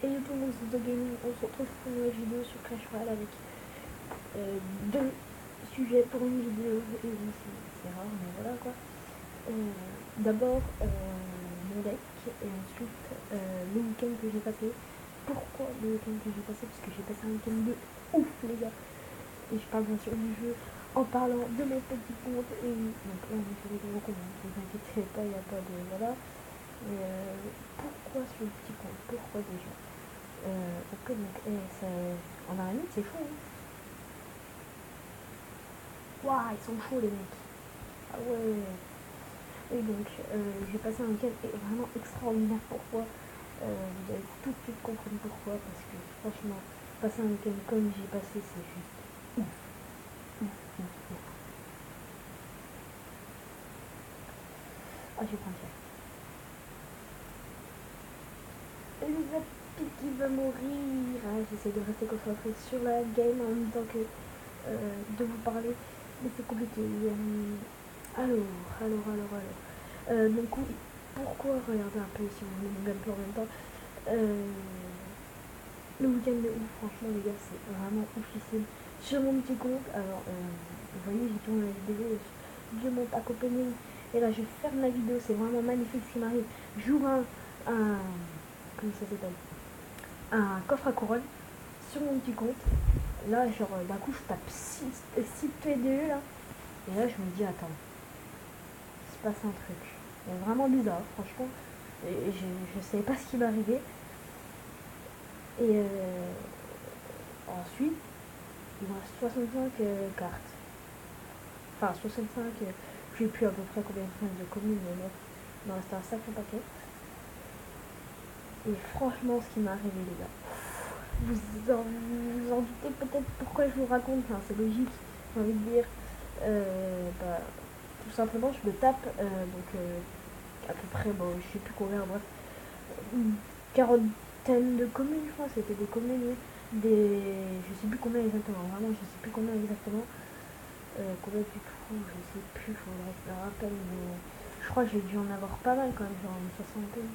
Et tout le monde, c'est The Gaming. On se retrouve pour une nouvelle vidéo sur Clash Royale avec deux sujets pour une vidéo. Et c'est rare, mais voilà quoi. D'abord mon deck et ensuite le week-end que j'ai passé. Pourquoi le week-end que j'ai passé? Parce que j'ai passé un week-end de ouf les gars. Et je parle bien sûr du jeu en parlant de mes petits comptes. Et donc là on est sur les gros comptes, ne vous inquiétez pas, il n'y a pas de... Voilà. Mais pourquoi sur le petit compte? Pourquoi déjà? Ok, donc en araignée c'est chaud hein. Waouh, ils sont chauds les mecs. Ah ouais. Et donc j'ai passé un week-end vraiment extraordinaire. Pourquoi? Vous allez tout de suite comprendre pourquoi. Parce que franchement, passer un week-end comme j'ai passé, c'est juste ouf. Ouf, ouf, ouf. Ah, je vais prendre cher. Elisabeth qui va mourir. Ah, j'essaie de rester concentré sur la game en même temps que de vous parler. Mais c'est compliqué. Alors. Donc pourquoi regarder un peu si on met mon gameplay en même temps. Le week-end de ouf, franchement les gars, c'est vraiment oufissime. Sur mon petit compte, alors vous voyez, j'ai tourné la vidéo de mon pack opening. Et là, je ferme la vidéo, c'est vraiment magnifique ce qui m'arrive. J'ouvre comment ça s'appelle, un coffre à couronne sur mon petit compte. Là, genre, d'un coup, je tape 6 TDE là. Et là, je me dis, attends, il se passe un truc. C'est vraiment bizarre, franchement. Et je savais pas ce qui m'arrivait. Et ensuite, il me reste 65 cartes. Enfin, 65, j'ai plus à peu près combien de communes, mais il me reste un sacré paquet. Et franchement, ce qui m'est arrivé, les gars, vous en doutez peut-être pourquoi je vous raconte, enfin, c'est logique, j'ai envie de dire. Tout simplement, je me tape, à peu près, bon, je sais plus combien, bref, une quarantaine de communes, je crois, c'était des communes, je sais plus combien exactement, vraiment, je sais plus combien exactement, combien du tout, je sais plus, faudrait que je me rappelle, mais je crois que j'ai dû en avoir pas mal quand même, genre une soixantaine.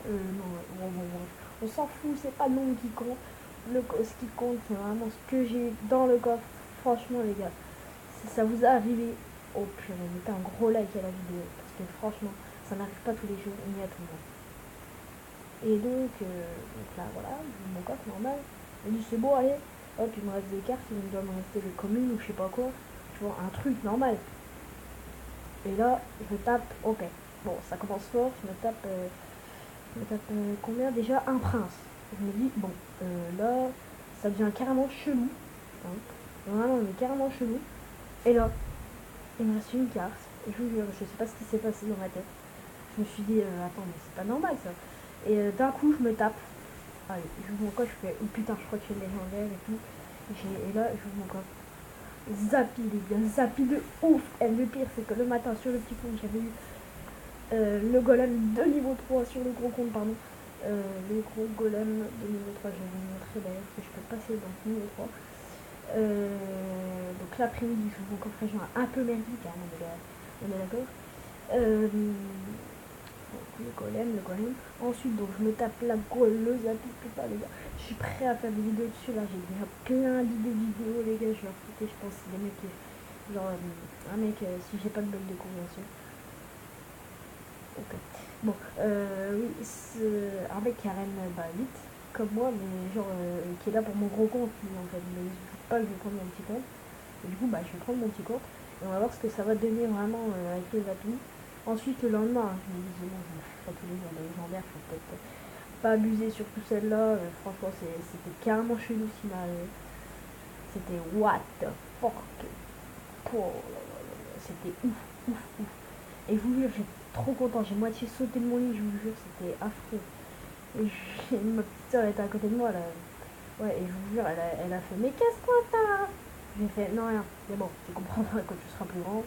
Non, bon, on s'en fout, c'est pas le nombre qui compte. Ce qui compte, c'est vraiment ce que j'ai dans le coffre. Franchement, les gars, si ça vous est arrivé, oh purée, mettez un gros like à la vidéo. Parce que franchement, ça n'arrive pas tous les jours, ni à tout le monde. Et donc là, voilà, mon coffre normal. Je me dis, c'est bon, allez, hop, il me reste des cartes, il me doit me rester des communes ou je sais pas quoi. Tu vois, un truc normal. Et là, je tape, ok. Bon, ça commence fort, je me tape combien déjà? Un prince. Je me dis, bon, là, ça devient carrément chelou. Hein. Vraiment, mais carrément chelou. Et là, il me reste une carte. Et je vous jure, je sais pas ce qui s'est passé dans ma tête. Je me suis dit, attends, mais c'est pas normal ça. Et d'un coup, je me tape. Allez, je joue mon coffre, je fais, oh putain, je crois que j'ai légendaire et tout. Et là, je joue mon coffre. Zappy, les gars, zappy de ouf. Et le pire, c'est que le matin, sur le petit compte, j'avais eu le golem de niveau 3 sur le gros compte, pardon. Le gros golem de niveau 3, je vais vous montrer d'ailleurs que je peux passer dans ce niveau 3. Donc l'après-midi, je joue encore région un peu merdique, hein, on est d'accord. Le golem. Ensuite, donc je me tape la gauleuse à tout pas, les gars. Je suis prêt à faire des vidéos dessus, là. J'ai déjà plein d'idées de vidéos, les gars. Je vais recruter, je pense, des mecs, genre un mec, si j'ai pas de bug de conversion. Ok. Bon, oui, c'est un mec qui arène vite, comme moi, mais genre qui est là pour mon gros compte, en fait. Mais je ne pas que je vais prendre mon petit compte. Et du coup, je vais prendre mon petit compte. Et on va voir ce que ça va donner vraiment avec les appuis. Ensuite, le lendemain, je me dis, bon, je me fais pas tous les jours de légendaire, faut peut-être pas abuser, surtout celle-là. Franchement, c'était carrément chelou ce qui m'est arrivé. C'était what the fuck. Oh, c'était ouf, ouf, ouf. Et je vous jure, j'étais trop content. J'ai moitié sauté de mon lit, je vous jure, c'était affreux. Et ma petite soeur était à côté de moi là. Ouais, et je vous jure, elle a fait, mais qu'est-ce que t'as? J'ai fait, non, rien. Mais bon, tu comprendras quand tu seras plus grand.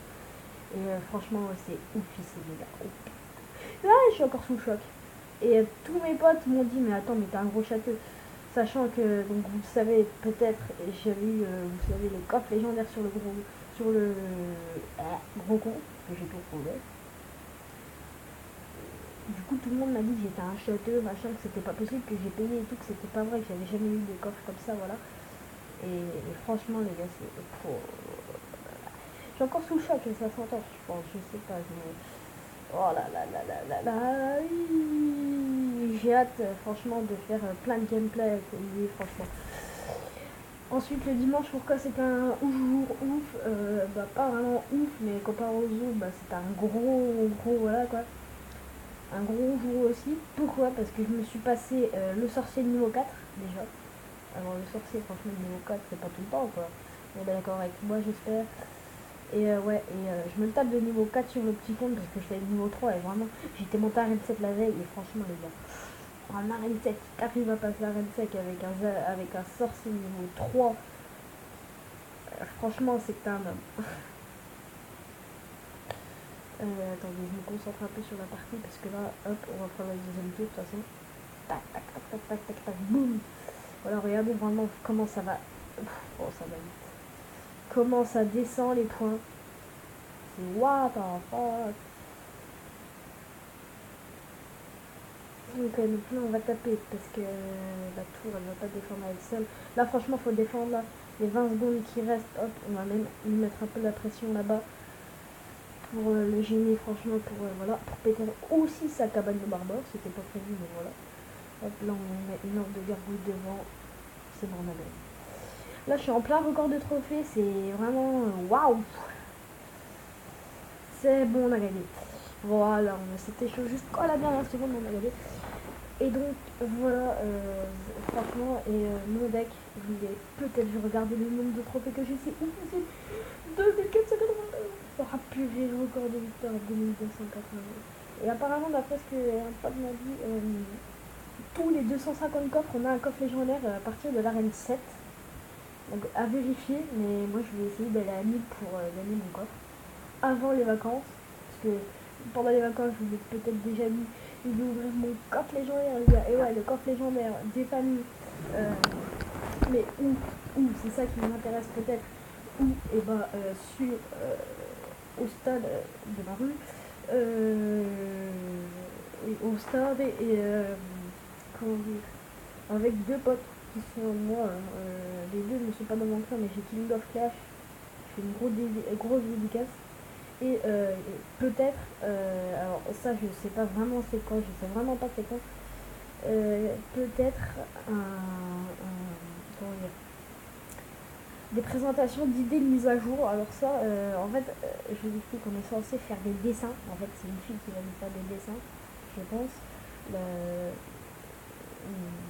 Et franchement, c'est oufissime, les gars. Oh. Là, je suis encore sous le choc. Et tous mes potes m'ont dit, mais attends, mais t'as un gros château. Sachant que, donc vous le savez peut-être, j'avais eu, vous savez, les coffres légendaires sur le gros con, que j'ai tout trouvé. Du coup, tout le monde m'a dit que j'étais un château, machin, que c'était pas possible, que j'ai payé et tout, que c'était pas vrai, que j'avais jamais eu des coffres comme ça, voilà. Et franchement, les gars, c'est trop. Je suis encore sous le choc et ça s'entend, je pense, je sais pas. Oh là là là là là là, oui. J'ai hâte, franchement, de faire plein de gameplay avec lui, franchement. Ensuite, le dimanche, pourquoi c'était un jour ouf, bah pas vraiment ouf, mais comparé aux autres, bah c'était un gros, voilà quoi. Un gros jour aussi. Pourquoi? Parce que je me suis passé le sorcier de niveau 4, déjà. Alors le sorcier, franchement, le niveau 4, c'est pas tout le temps, quoi. On est d'accord avec moi, j'espère. Et ouais, je me le tape de niveau 4 sur le petit compte parce que je fais le niveau 3 et vraiment, j'étais monté à Arène 7 la veille et franchement, les gars, un Arène 7 qui arrive à passer Arène 7 avec un sorcier niveau 3, franchement, c'est que t'es un homme. Attendez, je me concentre un peu sur la partie parce que là, hop, on va prendre la deuxième tour de toute façon. Tac, tac, tac, tac, tac, tac, tac, boum. Voilà, regardez vraiment comment ça va. Oh, ça va vite. Comment ça descend les points. C'est what the fuck. Donc là, on va taper parce que la tour, elle va pas défendre à elle seule. Là, franchement, faut défendre là. Les 20 secondes qui restent, hop, on va même lui mettre un peu la pression là-bas. Pour le gêner, franchement, voilà, pour péter aussi sa cabane de barbare. C'était pas prévu, mais voilà. Hop, là, on met une ordre de gargouille devant. C'est bon, on a gagné. Là, je suis en plein record de trophées. C'est vraiment waouh! C'est bon, on a gagné. Voilà, c'était chaud juste quand la dernière seconde, on a gagné. Et donc, voilà, franchement, et mon deck, je vais peut-être regarder le nombre de trophées que j'ai. C'est ouf, c'est 2492. Ah purée, le record de victoire 2280. Et apparemment, d'après ce qu'un pote m'a dit, tous les 250 coffres, on a un coffre légendaire à partir de l'arène 7. Donc à vérifier, mais moi je vais essayer d'aller à 1000 pour gagner mon coffre avant les vacances. Parce que pendant les vacances, je vous ai peut-être déjà dit, je vais ouvrir mon coffre légendaire, les gars. Et ouais, le coffre légendaire des familles. Mais où c'est ça qui m'intéresse peut-être. Où et bah sur au stade de la rue. Et au stade comment dire, avec deux potes qui sont moi. Les deux ne sont pas dans mon clan, mais j'ai King of Clash. Je fais une grosse dédicace. Et peut-être, alors ça je sais pas vraiment c'est quoi, je sais vraiment pas c'est quoi, peut-être comment dire, des présentations d'idées de mise à jour. Alors ça, en fait, je vous explique qu'on est censé faire des dessins. En fait, c'est une fille qui va nous faire des dessins, je pense.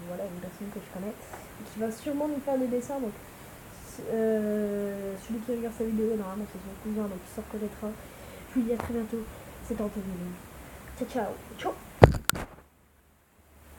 Voilà, une personne que je connais, qui va sûrement nous faire des dessins. Donc, celui qui regarde sa vidéo, normalement, c'est son cousin, donc il se reconnaîtra. Je vous dis à très bientôt. C'était Anthony. Ciao, ciao. Ciao.